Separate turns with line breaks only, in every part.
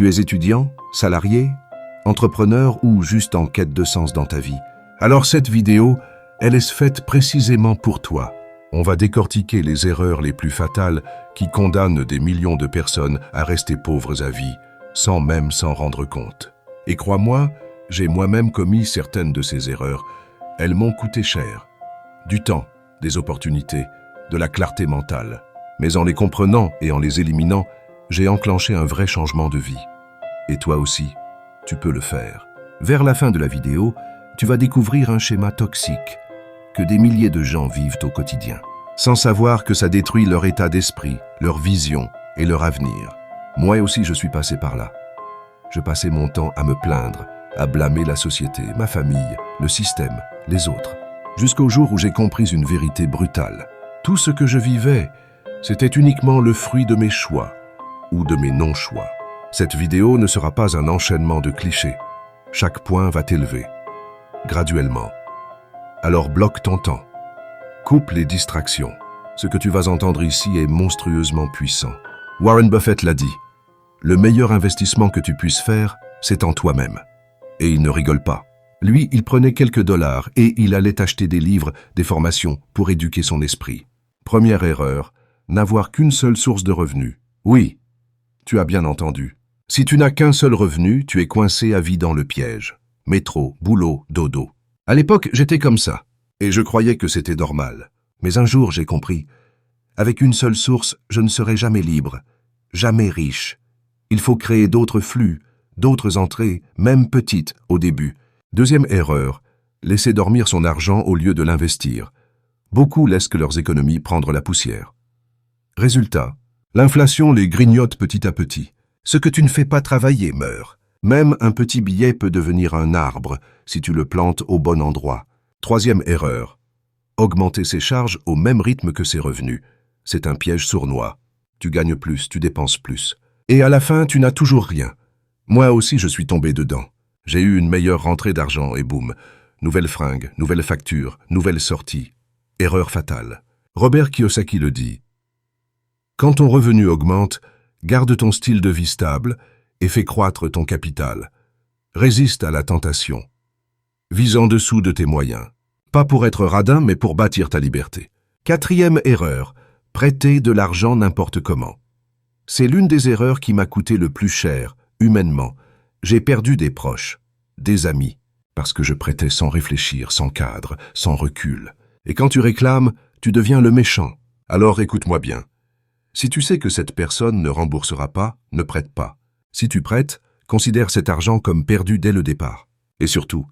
Tu es étudiant, salarié, entrepreneur ou juste en quête de sens dans ta vie? Alors cette vidéo, elle est faite précisément pour toi. On va décortiquer les erreurs les plus fatales qui condamnent des millions de personnes à rester pauvres à vie, sans même s'en rendre compte. Et crois-moi, j'ai moi-même commis certaines de ces erreurs. Elles m'ont coûté cher. Du temps, des opportunités, de la clarté mentale. Mais en les comprenant et en les éliminant, j'ai enclenché un vrai changement de vie. Et toi aussi, tu peux le faire. Vers la fin de la vidéo, tu vas découvrir un schéma toxique que des milliers de gens vivent au quotidien, sans savoir que ça détruit leur état d'esprit, leur vision et leur avenir. Moi aussi, je suis passé par là. Je passais mon temps à me plaindre, à blâmer la société, ma famille, le système, les autres, jusqu'au jour où j'ai compris une vérité brutale. Tout ce que je vivais, c'était uniquement le fruit de mes choix ou de mes non-choix. Cette vidéo ne sera pas un enchaînement de clichés. Chaque point va t'élever, graduellement. Alors bloque ton temps. Coupe les distractions. Ce que tu vas entendre ici est monstrueusement puissant. Warren Buffett l'a dit. Le meilleur investissement que tu puisses faire, c'est en toi-même. Et il ne rigole pas. Lui, il prenait quelques dollars et il allait acheter des livres, des formations pour éduquer son esprit. Première erreur, n'avoir qu'une seule source de revenus. Oui, tu as bien entendu. Si tu n'as qu'un seul revenu, tu es coincé à vie dans le piège. Métro, boulot, dodo. À l'époque, j'étais comme ça, et je croyais que c'était normal. Mais un jour, j'ai compris. Avec une seule source, je ne serai jamais libre, jamais riche. Il faut créer d'autres flux, d'autres entrées, même petites, au début. Deuxième erreur, laisser dormir son argent au lieu de l'investir. Beaucoup laissent que leurs économies prendre la poussière. Résultat, l'inflation les grignote petit à petit. Ce que tu ne fais pas travailler meurt. Même un petit billet peut devenir un arbre si tu le plantes au bon endroit. Troisième erreur, augmenter ses charges au même rythme que ses revenus. C'est un piège sournois. Tu gagnes plus, tu dépenses plus. Et à la fin, tu n'as toujours rien. Moi aussi, je suis tombé dedans. J'ai eu une meilleure rentrée d'argent et boum. Nouvelle fringue, nouvelle facture, nouvelle sortie. Erreur fatale. Robert Kiyosaki le dit. Quand ton revenu augmente, garde ton style de vie stable et fais croître ton capital. Résiste à la tentation. Vis en dessous de tes moyens. Pas pour être radin, mais pour bâtir ta liberté. Quatrième erreur, prêter de l'argent n'importe comment. C'est l'une des erreurs qui m'a coûté le plus cher, humainement. J'ai perdu des proches, des amis, parce que je prêtais sans réfléchir, sans cadre, sans recul. Et quand tu réclames, tu deviens le méchant. Alors écoute-moi bien. Si tu sais que cette personne ne remboursera pas, ne prête pas. Si tu prêtes, considère cet argent comme perdu dès le départ. Et surtout,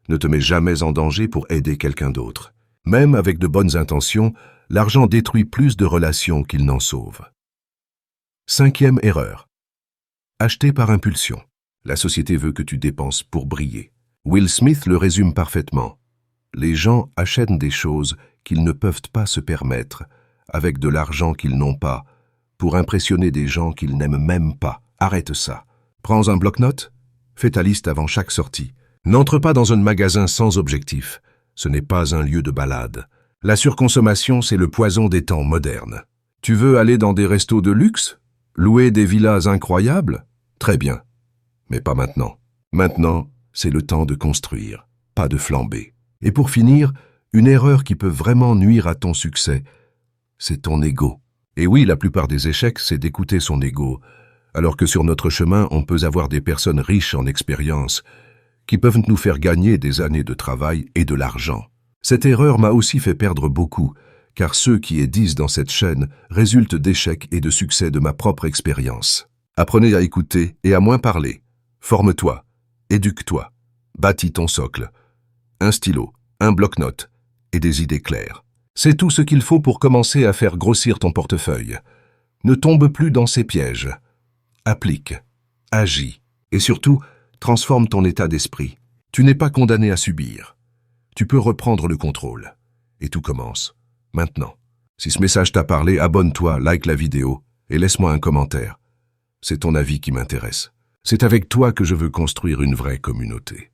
ne te mets jamais en danger pour aider quelqu'un d'autre. Même avec de bonnes intentions, l'argent détruit plus de relations qu'il n'en sauve. Cinquième erreur. Acheter par impulsion. La société veut que tu dépenses pour briller. Will Smith le résume parfaitement. Les gens achètent des choses qu'ils ne peuvent pas se permettre, avec de l'argent qu'ils n'ont pas, pour impressionner des gens qu'ils n'aiment même pas. Arrête ça. Prends un bloc-notes, fais ta liste avant chaque sortie. N'entre pas dans un magasin sans objectif. Ce n'est pas un lieu de balade. La surconsommation, c'est le poison des temps modernes. Tu veux aller dans des restos de luxe? Louer des villas incroyables? Très bien. Mais pas maintenant. Maintenant, c'est le temps de construire, pas de flamber. Et pour finir, une erreur qui peut vraiment nuire à ton succès, c'est ton ego. Et oui, la plupart des échecs, c'est d'écouter son ego, alors que sur notre chemin, on peut avoir des personnes riches en expérience, qui peuvent nous faire gagner des années de travail et de l'argent. Cette erreur m'a aussi fait perdre beaucoup, car ceux qui disent dans cette chaîne résultent d'échecs et de succès de ma propre expérience. Apprenez à écouter et à moins parler. Forme-toi, éduque-toi, bâtis ton socle. Un stylo, un bloc-notes et des idées claires. C'est tout ce qu'il faut pour commencer à faire grossir ton portefeuille. Ne tombe plus dans ces pièges. Applique, agis et surtout, transforme ton état d'esprit. Tu n'es pas condamné à subir. Tu peux reprendre le contrôle. Et tout commence maintenant. Si ce message t'a parlé, abonne-toi, like la vidéo et laisse-moi un commentaire. C'est ton avis qui m'intéresse. C'est avec toi que je veux construire une vraie communauté.